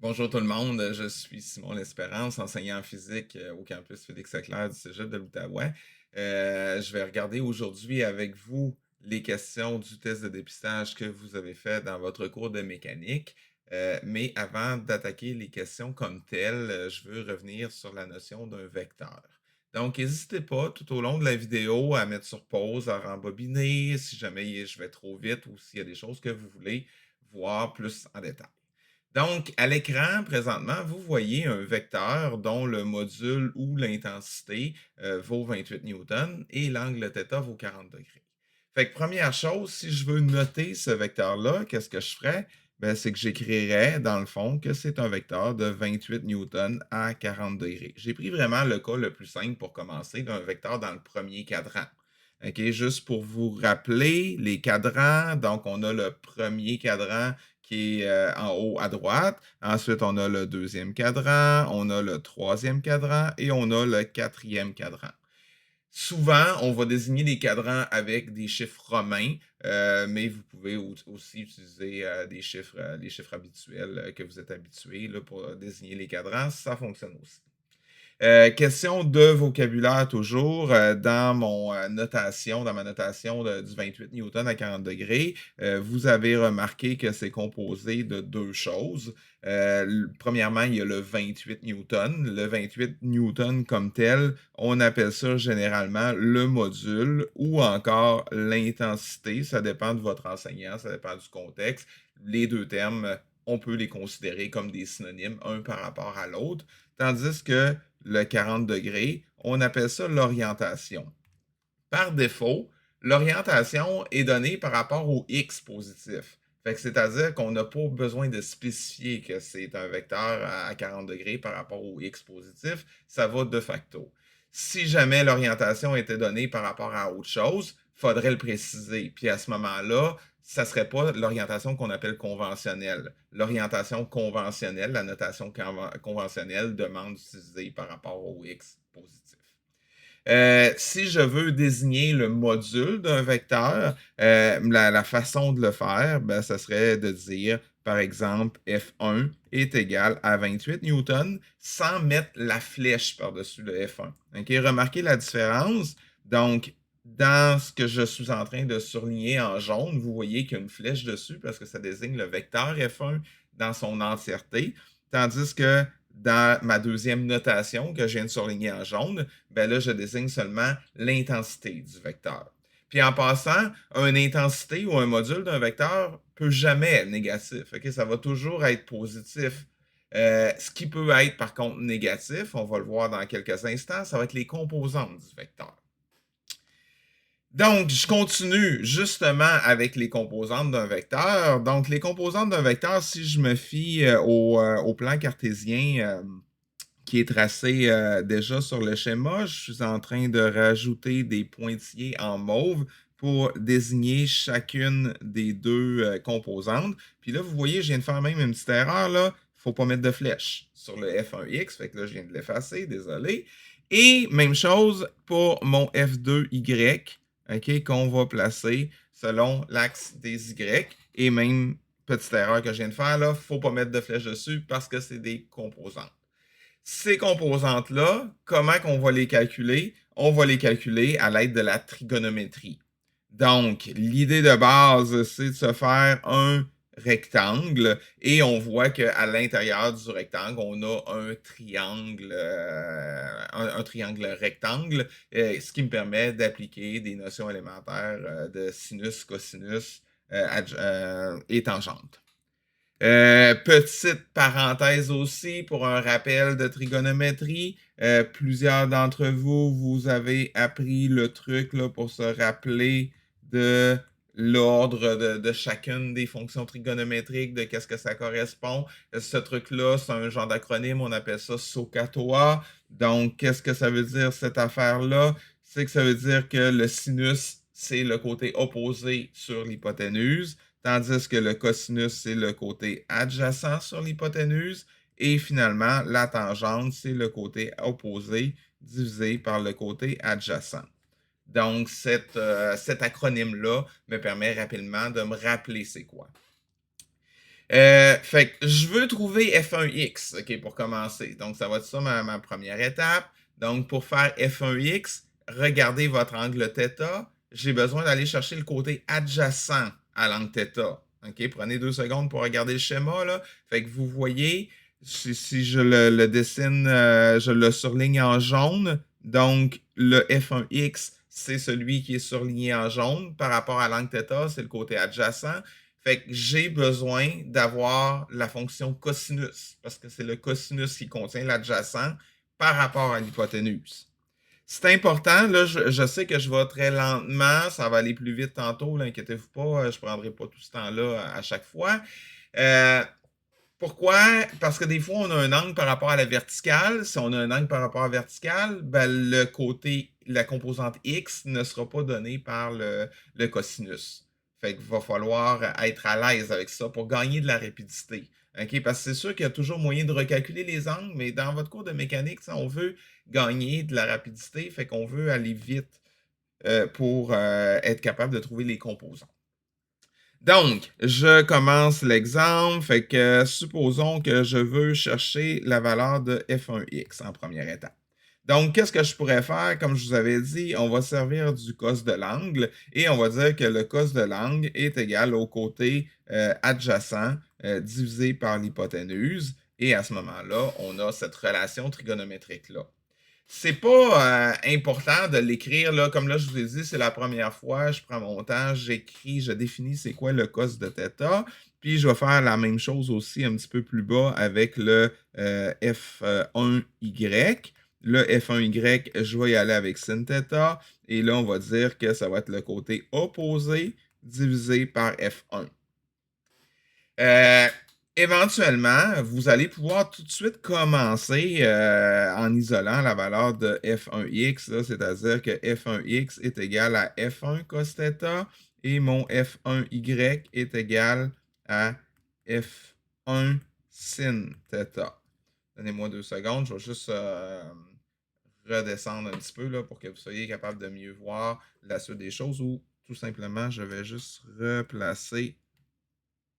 Bonjour tout le monde, je suis Simon L'Espérance, enseignant en physique au campus Félix-Leclerc du Cégep de l'Outaouais. Je vais regarder aujourd'hui avec vous les questions du test de dépistage que vous avez fait dans votre cours de mécanique. Mais avant d'attaquer les questions comme telles, je veux revenir sur la notion d'un vecteur. Donc, n'hésitez pas tout au long de la vidéo à mettre sur pause, à rembobiner si jamais je vais trop vite ou s'il y a des choses que vous voulez voir plus en détail. Donc, à l'écran, présentement, vous voyez un vecteur dont le module ou l'intensité vaut 28 newtons et l'angle θ vaut 40 degrés. Fait que première chose, si je veux noter ce vecteur-là, qu'est-ce que je ferais? Ben, c'est que j'écrirais, dans le fond, que c'est un vecteur de 28 newtons à 40 degrés. J'ai pris vraiment le cas le plus simple pour commencer, d'un vecteur dans le premier cadran. OK, juste pour vous rappeler les cadrans, donc on a le premier cadran qui est en haut à droite. Ensuite, on a le deuxième cadran, on a le troisième cadran et on a le quatrième cadran. Souvent, on va désigner les cadrans avec des chiffres romains, mais vous pouvez aussi utiliser les chiffres habituels que vous êtes habitués là, pour désigner les cadrans. Ça fonctionne aussi. Question de vocabulaire toujours. Dans ma notation du 28 newtons à 40 degrés, vous avez remarqué que c'est composé de deux choses. Premièrement, il y a le 28 newtons. Le 28 newtons comme tel, on appelle ça généralement le module ou encore l'intensité. Ça dépend de votre enseignant, ça dépend du contexte. Les deux termes, on peut les considérer comme des synonymes, un par rapport à l'autre. Tandis que le 40 degrés, on appelle ça l'orientation. Par défaut, l'orientation est donnée par rapport au x positif. C'est-à-dire qu'on n'a pas besoin de spécifier que c'est un vecteur à 40 degrés par rapport au x positif, ça va de facto. Si jamais l'orientation était donnée par rapport à autre chose, il faudrait le préciser. Puis à ce moment-là, ça ne serait pas l'orientation qu'on appelle conventionnelle. L'orientation conventionnelle, la notation conventionnelle demande d'utiliser par rapport au x positif. Si je veux désigner le module d'un vecteur, la façon de le faire, ben, ça serait de dire, par exemple, F1 est égal à 28 newtons sans mettre la flèche par-dessus le F1. Okay? Remarquez la différence. Donc, dans ce que je suis en train de surligner en jaune, vous voyez qu'il y a une flèche dessus parce que ça désigne le vecteur F1 dans son entièreté, tandis que dans ma deuxième notation que je viens de surligner en jaune, ben là, je désigne seulement l'intensité du vecteur. Puis en passant, une intensité ou un module d'un vecteur peut jamais être négatif. Okay? Ça va toujours être positif. Ce qui peut être par contre négatif, on va le voir dans quelques instants, ça va être les composantes du vecteur. Donc, je continue justement avec les composantes d'un vecteur. Donc, les composantes d'un vecteur, si je me fie au plan cartésien qui est tracé déjà sur le schéma, je suis en train de rajouter des pointillés en mauve pour désigner chacune des deux composantes. Puis là, vous voyez, je viens de faire même une petite erreur là. Il ne faut pas mettre de flèche sur le F1X. Fait que là, je viens de l'effacer, désolé. Et même chose pour mon F2Y, OK, qu'on va placer selon l'axe des Y. Et même, petite erreur que je viens de faire, là, il ne faut pas mettre de flèche dessus parce que c'est des composantes. Ces composantes-là, comment qu'on va les calculer? On va les calculer à l'aide de la trigonométrie. Donc, l'idée de base, c'est de se faire un rectangle et on voit qu'à l'intérieur du rectangle, on a un triangle rectangle, ce qui me permet d'appliquer des notions élémentaires de sinus, cosinus et tangente. Petite parenthèse aussi pour un rappel de trigonométrie. Plusieurs d'entre vous, vous avez appris le truc là, pour se rappeler de l'ordre de chacune des fonctions trigonométriques, de qu'est-ce que ça correspond. Ce truc-là, c'est un genre d'acronyme, on appelle ça SOHCAHTOA. Donc, qu'est-ce que ça veut dire cette affaire-là? C'est que ça veut dire que le sinus, c'est le côté opposé sur l'hypoténuse, tandis que le cosinus, c'est le côté adjacent sur l'hypoténuse, et finalement, la tangente, c'est le côté opposé divisé par le côté adjacent. Donc, cet acronyme-là me permet rapidement de me rappeler c'est quoi. Fait que je veux trouver F1x, OK, pour commencer. Donc, ça va être ça ma première étape. Donc, pour faire F1x, regardez votre angle θ. J'ai besoin d'aller chercher le côté adjacent à l'angle θ. OK, prenez 2 secondes pour regarder le schéma, là. Fait que vous voyez, si je le dessine, je le surligne en jaune. Donc, le F1x, c'est celui qui est surligné en jaune par rapport à l'angle θ, c'est le côté adjacent. Fait que j'ai besoin d'avoir la fonction cosinus, parce que c'est le cosinus qui contient l'adjacent par rapport à l'hypoténuse. C'est important, là, je sais que je vais très lentement, ça va aller plus vite tantôt, inquiétez-vous pas, je ne prendrai pas tout ce temps-là à chaque fois. Euh, Pourquoi? Parce que des fois, on a un angle par rapport à la verticale. Si on a un angle par rapport à la verticale, ben, le côté, la composante x ne sera pas donnée par le cosinus. Fait qu'il va falloir être à l'aise avec ça pour gagner de la rapidité. OK? Parce que c'est sûr qu'il y a toujours moyen de recalculer les angles, mais dans votre cours de mécanique, on veut gagner de la rapidité, fait qu'on veut aller vite pour être capable de trouver les composants. Donc, je commence l'exemple. Fait que supposons que je veux chercher la valeur de f1x en première étape. Donc, qu'est-ce que je pourrais faire? Comme je vous avais dit, on va servir du cos de l'angle et on va dire que le cos de l'angle est égal au côté adjacent divisé par l'hypoténuse. Et à ce moment-là, on a cette relation trigonométrique-là. C'est pas important de l'écrire, là. Comme là, je vous ai dit, c'est la première fois, je prends mon temps, j'écris, je définis c'est quoi le cos de θ. Puis je vais faire la même chose aussi un petit peu plus bas avec le F1Y. Le F1Y, je vais y aller avec sin θ. Et là, on va dire que ça va être le côté opposé divisé par F1. Éventuellement, vous allez pouvoir tout de suite commencer en isolant la valeur de f1x, c'est-à-dire que f1x est égal à f1 cos θ et mon f1y est égal à f1 sin θ. Donnez-moi 2 secondes, je vais juste redescendre un petit peu là, pour que vous soyez capable de mieux voir la suite des choses ou tout simplement, je vais juste replacer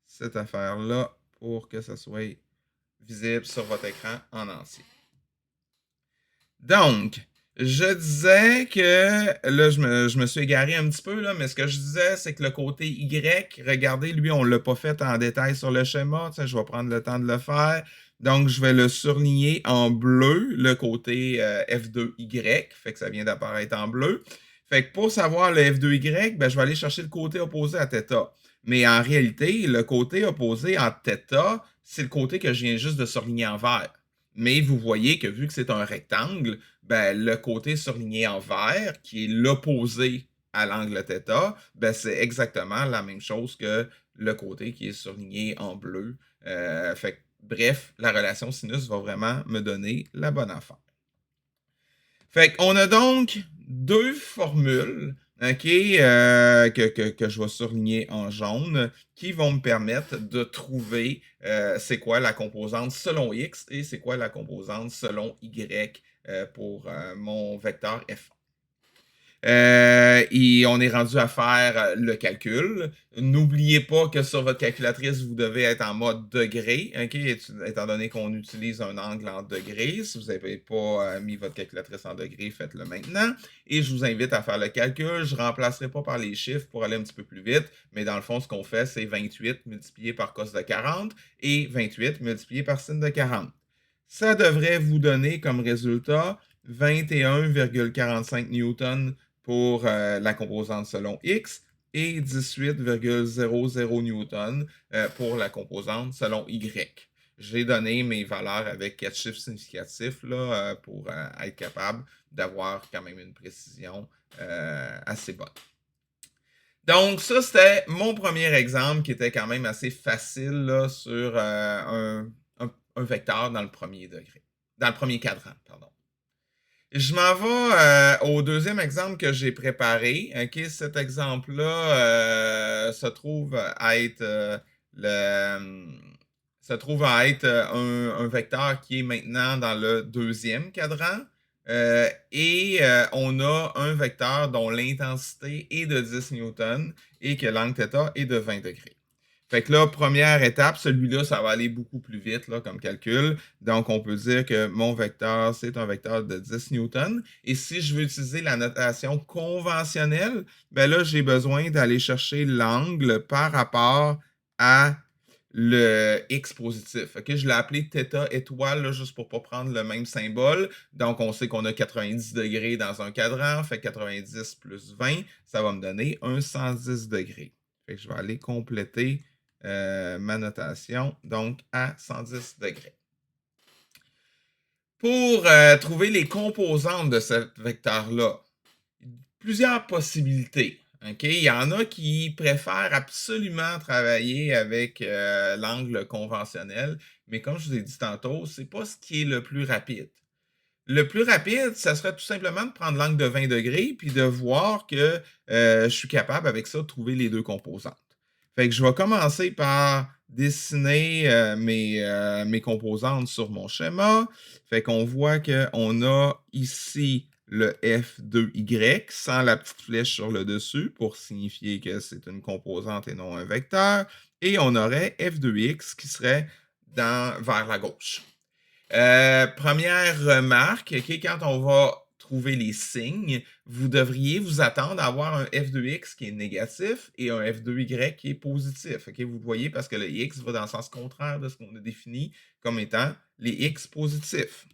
cette affaire-là pour que ça soit visible sur votre écran en entier. Donc, je disais que, là, je me suis égaré un petit peu, là, mais ce que je disais, c'est que le côté Y, regardez, lui, on ne l'a pas fait en détail sur le schéma, je vais prendre le temps de le faire. Donc, je vais le surligner en bleu, le côté F2Y, fait que ça vient d'apparaître en bleu. Fait que pour savoir le F2Y, ben, je vais aller chercher le côté opposé à θ. Mais en réalité, le côté opposé en θ, c'est le côté que je viens juste de surligner en vert. Mais vous voyez que vu que c'est un rectangle, ben, le côté surligné en vert, qui est l'opposé à l'angle θ, ben, c'est exactement la même chose que le côté qui est surligné en bleu. Bref, la relation sinus va vraiment me donner la bonne affaire. Fait qu'on a donc deux formules, OK, que je vais surligner en jaune, qui vont me permettre de trouver c'est quoi la composante selon x et c'est quoi la composante selon y pour mon vecteur f1. Et on est rendu à faire le calcul. N'oubliez pas que sur votre calculatrice, vous devez être en mode degré, okay? Étant donné qu'on utilise un angle en degrés. Si vous n'avez pas mis votre calculatrice en degrés, faites-le maintenant. Et je vous invite à faire le calcul. Je ne remplacerai pas par les chiffres pour aller un petit peu plus vite, mais dans le fond, ce qu'on fait, c'est 28 multiplié par cos de 40 et 28 multiplié par sin de 40. Ça devrait vous donner comme résultat 21,45 newtons pour la composante selon X et 18,00 newtons pour la composante selon Y. J'ai donné mes valeurs avec 4 chiffres significatifs là, pour être capable d'avoir quand même une précision assez bonne. Donc, ça, c'était mon premier exemple qui était quand même assez facile là, sur un vecteur dans le premier degré. Dans le premier cadran, pardon. Je m'en vais au deuxième exemple que j'ai préparé. Okay? Cet exemple-là se trouve à être un vecteur qui est maintenant dans le deuxième cadran. Et on a un vecteur dont l'intensité est de 10 newtons et que l'angle θ est de 20 degrés. Fait que là, première étape, celui-là, ça va aller beaucoup plus vite là, comme calcul. Donc, on peut dire que mon vecteur, c'est un vecteur de 10 newtons. Et si je veux utiliser la notation conventionnelle, ben là, j'ai besoin d'aller chercher l'angle par rapport à le x positif. OK? Je l'ai appelé θ étoile, là, juste pour ne pas prendre le même symbole. Donc, on sait qu'on a 90 degrés dans un cadran. Fait 90 plus 20, ça va me donner un 110 degrés. Fait que je vais aller compléter ma notation, donc à 110 degrés. Pour trouver les composantes de ce vecteur-là, plusieurs possibilités. Okay? Il y en a qui préfèrent absolument travailler avec l'angle conventionnel, mais comme je vous ai dit tantôt, ce n'est pas ce qui est le plus rapide. Le plus rapide, ça serait tout simplement de prendre l'angle de 20 degrés puis de voir que je suis capable avec ça de trouver les deux composantes. Fait que je vais commencer par dessiner mes composantes sur mon schéma. Fait qu'on voit qu'on a ici le F2Y sans la petite flèche sur le dessus pour signifier que c'est une composante et non un vecteur. Et on aurait F2X qui serait vers la gauche. Première remarque, quand on va trouver les signes, vous devriez vous attendre à avoir un f2x qui est négatif et un f2y qui est positif. Vous le voyez parce que le x va dans le sens contraire de ce qu'on a défini comme étant les x positifs.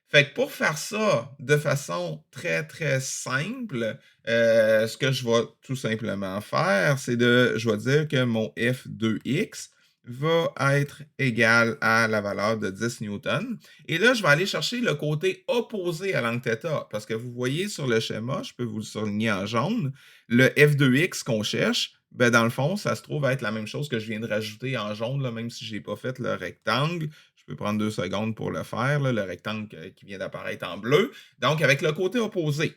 Fait que pour faire ça de façon très, très simple, ce que je vais tout simplement faire, c'est je vais dire que mon f2x va être égal à la valeur de 10 newtons. Et là, je vais aller chercher le côté opposé à l'angle θ, parce que vous voyez sur le schéma, je peux vous le souligner en jaune, le f2x qu'on cherche, ben dans le fond, ça se trouve être la même chose que je viens de rajouter en jaune, là, même si je n'ai pas fait le rectangle. Je peux prendre 2 secondes pour le faire, là, le rectangle qui vient d'apparaître en bleu. Donc, avec le côté opposé.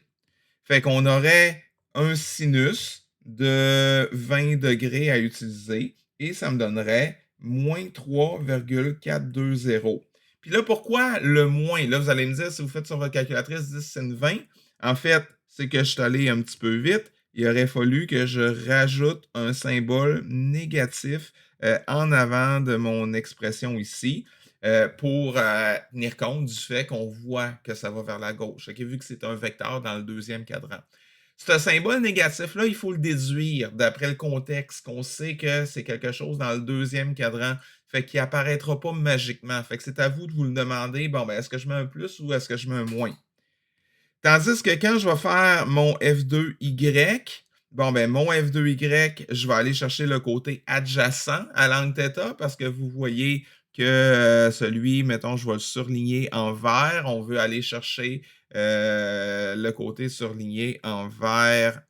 Fait qu'on aurait un sinus de 20 degrés à utiliser et ça me donnerait moins 3,420. Puis là, pourquoi le moins? Là, vous allez me dire, si vous faites sur votre calculatrice 10 sin 20, en fait, c'est que je suis allé un petit peu vite. Il aurait fallu que je rajoute un symbole négatif en avant de mon expression ici. Pour tenir compte du fait qu'on voit que ça va vers la gauche, vu que c'est un vecteur dans le deuxième cadran. Ce symbole négatif-là, il faut le déduire d'après le contexte, qu'on sait que c'est quelque chose dans le deuxième cadran, fait qu'il n'apparaîtra pas magiquement. Fait que c'est à vous de vous le demander, bon, ben, est-ce que je mets un plus ou est-ce que je mets un moins? Tandis que quand je vais faire mon F2Y, bon, ben, mon F2Y, je vais aller chercher le côté adjacent à l'angle θ parce que vous voyez que celui, mettons, je vais le surligner en vert. On veut aller chercher le côté surligné en vert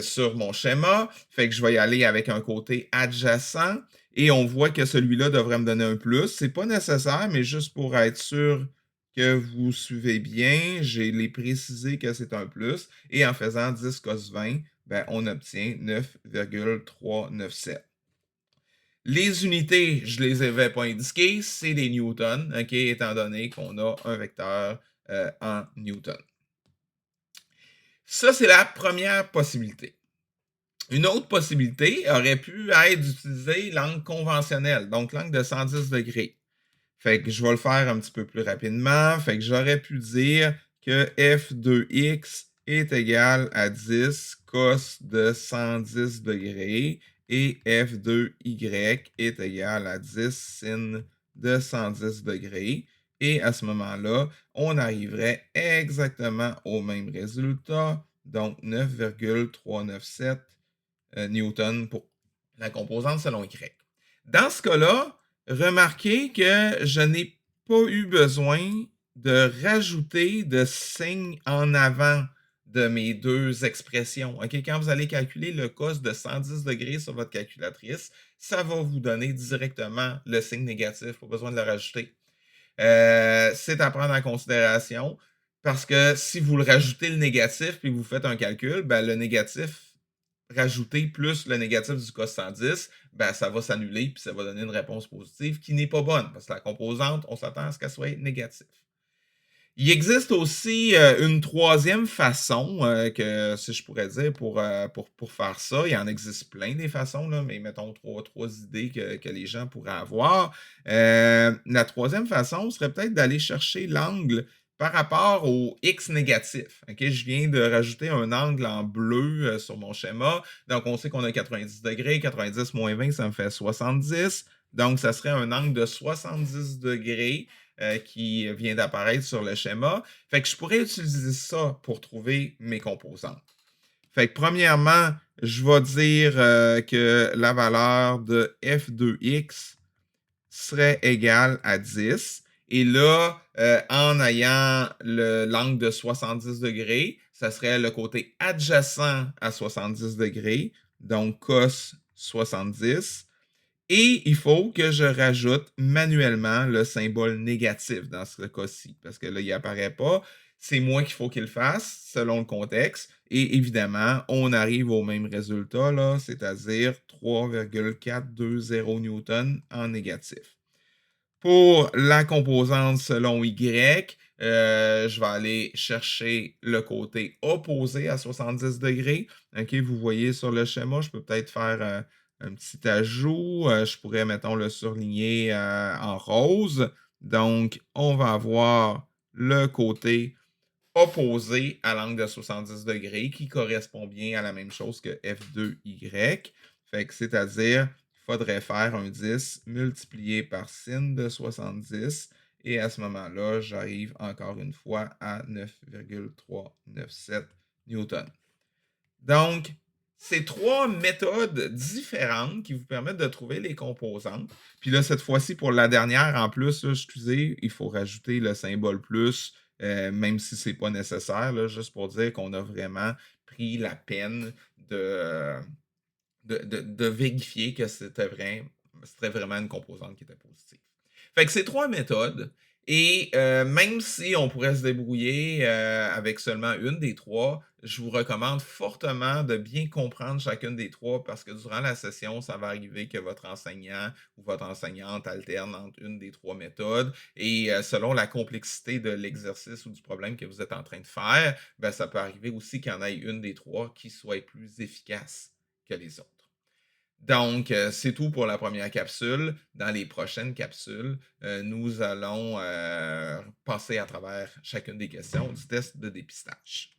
sur mon schéma. Fait que je vais y aller avec un côté adjacent. Et on voit que celui-là devrait me donner un plus. Ce n'est pas nécessaire, mais juste pour être sûr que vous suivez bien, j'ai les précisé que c'est un plus. Et en faisant 10 cos 20, ben, on obtient 9,397. Les unités, je ne les avais pas indiquées, c'est des newtons, étant donné qu'on a un vecteur en newtons. Ça, c'est la première possibilité. Une autre possibilité aurait pu être d'utiliser l'angle conventionnel, donc l'angle de 110 degrés. Fait que je vais le faire un petit peu plus rapidement. Fait que j'aurais pu dire que f2x est égal à 10 cos de 110 degrés et f2y est égal à 10 sin de 110 degrés. Et à ce moment-là, on arriverait exactement au même résultat, donc 9,397 newtons pour la composante selon y. Dans ce cas-là, remarquez que je n'ai pas eu besoin de rajouter de signe en avant de mes deux expressions. Quand vous allez calculer le cos de 110 degrés sur votre calculatrice, ça va vous donner directement le signe négatif, pas besoin de le rajouter. C'est à prendre en considération parce que si vous le rajoutez le négatif puis vous faites un calcul, ben, le négatif rajouté plus le négatif du cos 110, ben, ça va s'annuler puis ça va donner une réponse positive qui n'est pas bonne parce que la composante, on s'attend à ce qu'elle soit négative. Il existe aussi, une troisième façon, que si je pourrais dire pour faire ça. Il y en existe plein des façons là, mais mettons trois idées que les gens pourraient avoir. La troisième façon serait peut-être d'aller chercher l'angle par rapport au X négatif. OK? Je viens de rajouter un angle en bleu, sur mon schéma. Donc on sait qu'on a 90°, 90 moins 20, ça me fait 70. Donc ça serait un angle de 70° qui vient d'apparaître sur le schéma. Fait que je pourrais utiliser ça pour trouver mes composantes. Fait que premièrement, je vais dire que la valeur de f2x serait égale à 10. Et là, en ayant l'angle de 70°, ça serait le côté adjacent à 70°, donc cos 70. Et il faut que je rajoute manuellement le symbole négatif dans ce cas-ci, parce que là, il n'apparaît pas. C'est moi qu'il faut qu'il le fasse, selon le contexte. Et évidemment, on arrive au même résultat, là, c'est-à-dire 3,420 newtons en négatif. Pour la composante selon Y, je vais aller chercher le côté opposé à 70°. OK, vous voyez sur le schéma, je peux peut-être faire un petit ajout. Je pourrais, mettons, le surligner en rose. Donc, on va avoir le côté opposé à l'angle de 70° qui correspond bien à la même chose que F2Y. Fait que c'est-à-dire qu'il faudrait faire un 10 multiplié par sin de 70 et à ce moment-là, j'arrive encore une fois à 9,397 newtons. Donc, c'est trois méthodes différentes qui vous permettent de trouver les composantes. Puis là, cette fois-ci, pour la dernière, en plus, là, excusez, il faut rajouter le symbole plus, même si ce n'est pas nécessaire, là, juste pour dire qu'on a vraiment pris la peine de vérifier que c'était vraiment une composante qui était positive. Fait que c'est trois méthodes. Et même si on pourrait se débrouiller avec seulement une des trois, je vous recommande fortement de bien comprendre chacune des trois parce que durant la session, ça va arriver que votre enseignant ou votre enseignante alterne entre une des trois méthodes et selon la complexité de l'exercice ou du problème que vous êtes en train de faire, ben, ça peut arriver aussi qu'il y en ait une des trois qui soit plus efficace que les autres. Donc, c'est tout pour la première capsule. Dans les prochaines capsules, nous allons passer à travers chacune des questions du test de dépistage.